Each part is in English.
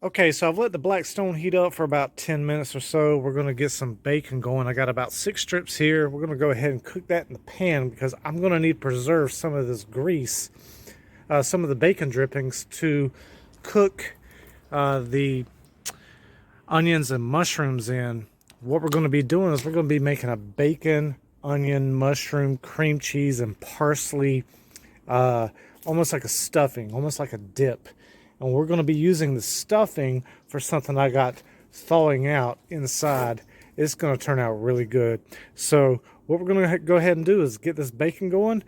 Okay, so I've let the Blackstone heat up for about 10 minutes or so. We're going to get some bacon going. I got about 6 strips here. We're going to go ahead and cook that in the pan because I'm going to need to preserve some of this grease, some of the bacon drippings to cook the onions and mushrooms in. What we're going to be doing is we're going to be making a bacon, onion, mushroom, cream cheese, and parsley, almost like a stuffing, almost like a dip. And we're going to be using the stuffing for something I got thawing out inside. It's going to turn out really good. So what we're going to go ahead and do is get this bacon going.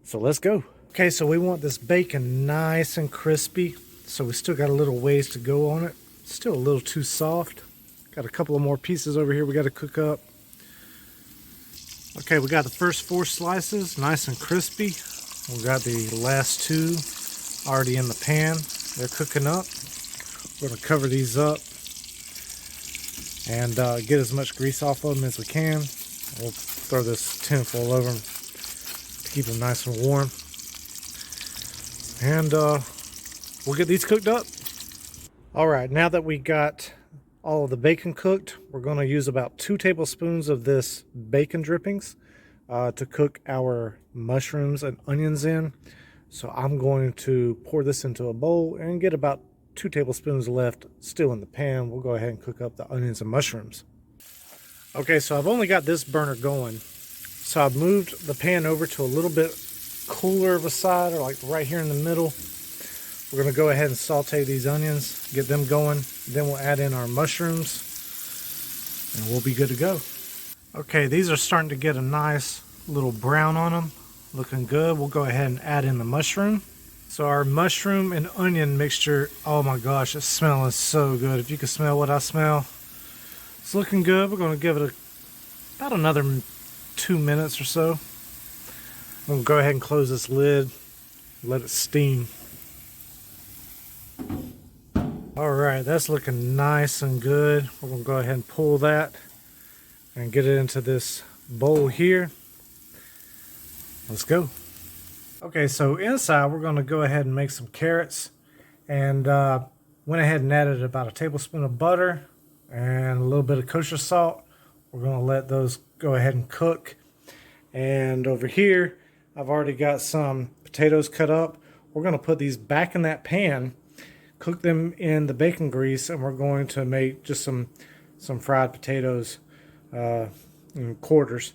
So let's go. Okay, so we want this bacon nice and crispy. So we still got a little ways to go on it. Still a little too soft. Got a couple of more pieces over here we got to cook up. Okay, we got the first 4 slices nice and crispy. We got the last 2 already in the pan. They're cooking up. We're going to cover these up and get as much grease off of them as we can. We'll throw this tin foil over them to keep them nice and warm. And we'll get these cooked up. Alright, now that we got all of the bacon cooked, we're going to use about 2 tablespoons of this bacon drippings to cook our mushrooms and onions in. So I'm going to pour this into a bowl and get about 2 tablespoons left still in the pan. We'll go ahead and cook up the onions and mushrooms. Okay, so I've only got this burner going. So I've moved the pan over to a little bit cooler of a side, or like right here in the middle. We're going to go ahead and saute these onions, get them going. Then we'll add in our mushrooms and we'll be good to go. Okay, these are starting to get a nice little brown on them. Looking good. We'll go ahead and add in the mushroom. So our mushroom and onion mixture, oh my gosh, it's smelling so good. If you can smell what I smell, it's looking good. We're going to give it about another 2 minutes or so. I'm going to go ahead and close this lid, let it steam. Alright, that's looking nice and good. We're going to go ahead and pull that and get it into this bowl here. Let's go. Okay, so inside we're going to go ahead and make some carrots, and went ahead and added about a tablespoon of butter and a little bit of kosher salt. We're going to let those go ahead and cook. And over here I've already got some potatoes cut up. We're going to put these back in that pan, cook them in the bacon grease, and we're going to make just some fried potatoes in quarters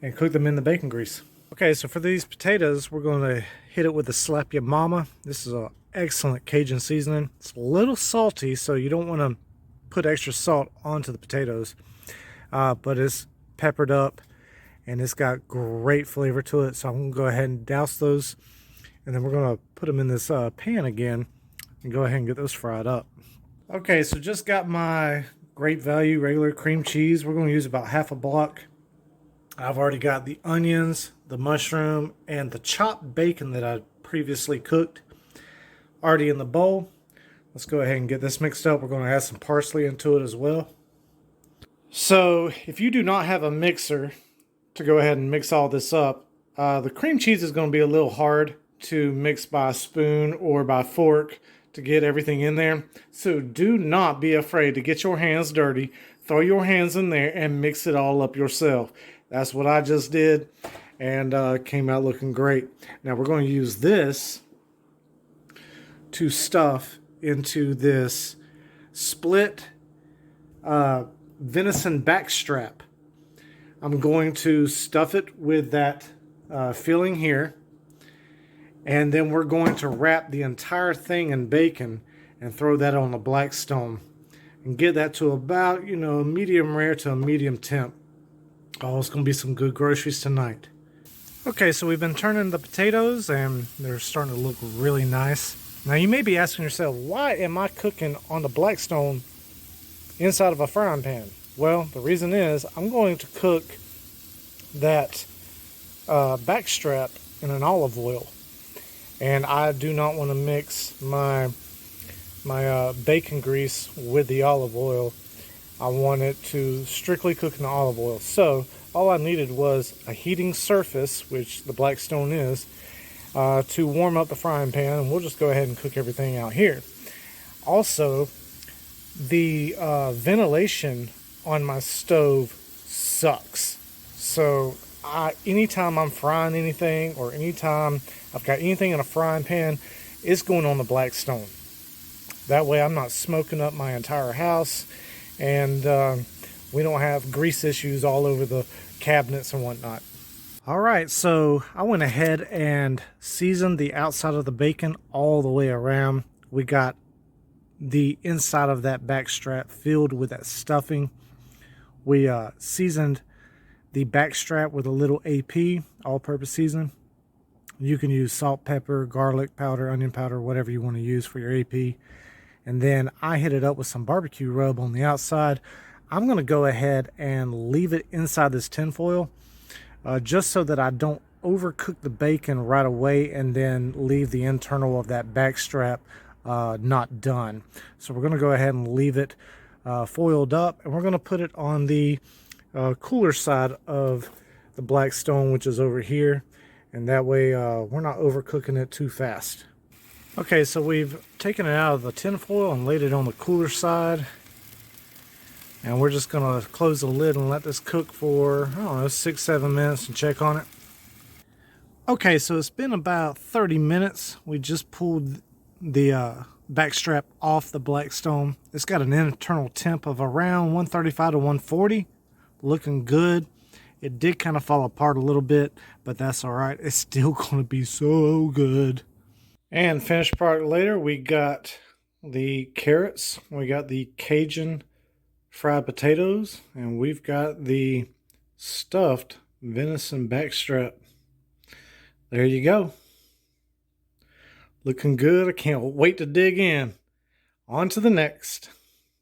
and cook them in the bacon grease. Okay, so for these potatoes, we're going to hit it with the Slap Ya Mama. This is an excellent Cajun seasoning. It's a little salty, so you don't want to put extra salt onto the potatoes. But it's peppered up, and it's got great flavor to it. So I'm going to go ahead and douse those, and then we're going to put them in this pan again and go ahead and get those fried up. Okay, so just got my great value regular cream cheese. We're going to use about half a block. I've already got the onions, the mushroom, and the chopped bacon that I previously cooked already in the bowl. Let's go ahead and get this mixed up. We're going to add some parsley into it as well. So if you do not have a mixer to go ahead and mix all this up, the cream cheese is going to be a little hard to mix by spoon or by fork to get everything in there. So do not be afraid to get your hands dirty. Throw your hands in there and mix it all up yourself. That's what I just did, and came out looking great. Now we're going to use this to stuff into this split venison backstrap. I'm going to stuff it with that filling here, and then we're going to wrap the entire thing in bacon and throw that on the Blackstone and get that to about, medium rare to a medium temp. Oh, it's going to be some good groceries tonight. Okay, so we've been turning the potatoes and they're starting to look really nice. Now you may be asking yourself, why am I cooking on the Blackstone inside of a frying pan? Well, the reason is I'm going to cook that backstrap in an olive oil. And I do not want to mix my bacon grease with the olive oil. I want it to strictly cook in the olive oil. So all I needed was a heating surface, which the Blackstone is, to warm up the frying pan, and we'll just go ahead and cook everything out here. Also, the ventilation on my stove sucks. So anytime I'm frying anything, or anytime I've got anything in a frying pan, it's going on the Blackstone. That way I'm not smoking up my entire house, and we don't have grease issues all over the cabinets and whatnot. Alright, so I went ahead and seasoned the outside of the bacon all the way around. We got the inside of that backstrap filled with that stuffing. We seasoned the backstrap with a little AP, all-purpose seasoning. You can use salt, pepper, garlic powder, onion powder, whatever you want to use for your AP. And then I hit it up with some barbecue rub on the outside. I'm going to go ahead and leave it inside this tin foil, just so that I don't overcook the bacon right away and then leave the internal of that backstrap not done. So we're going to go ahead and leave it foiled up, and we're going to put it on the cooler side of the Blackstone, which is over here, and that way we're not overcooking it too fast. Okay, so we've taken it out of the tin foil and laid it on the cooler side, and we're just going to close the lid and let this cook for, I don't know, 6-7 minutes and check on it. Okay, so it's been about 30 minutes. We just pulled the backstrap off the Blackstone. It's got an internal temp of around 135 to 140. Looking good. It did kind of fall apart a little bit, but that's all right. It's still going to be so good. And finished product later, we got the carrots, we got the Cajun fried potatoes, and we've got the stuffed venison backstrap. There you go. Looking good. I can't wait to dig in. On to the next.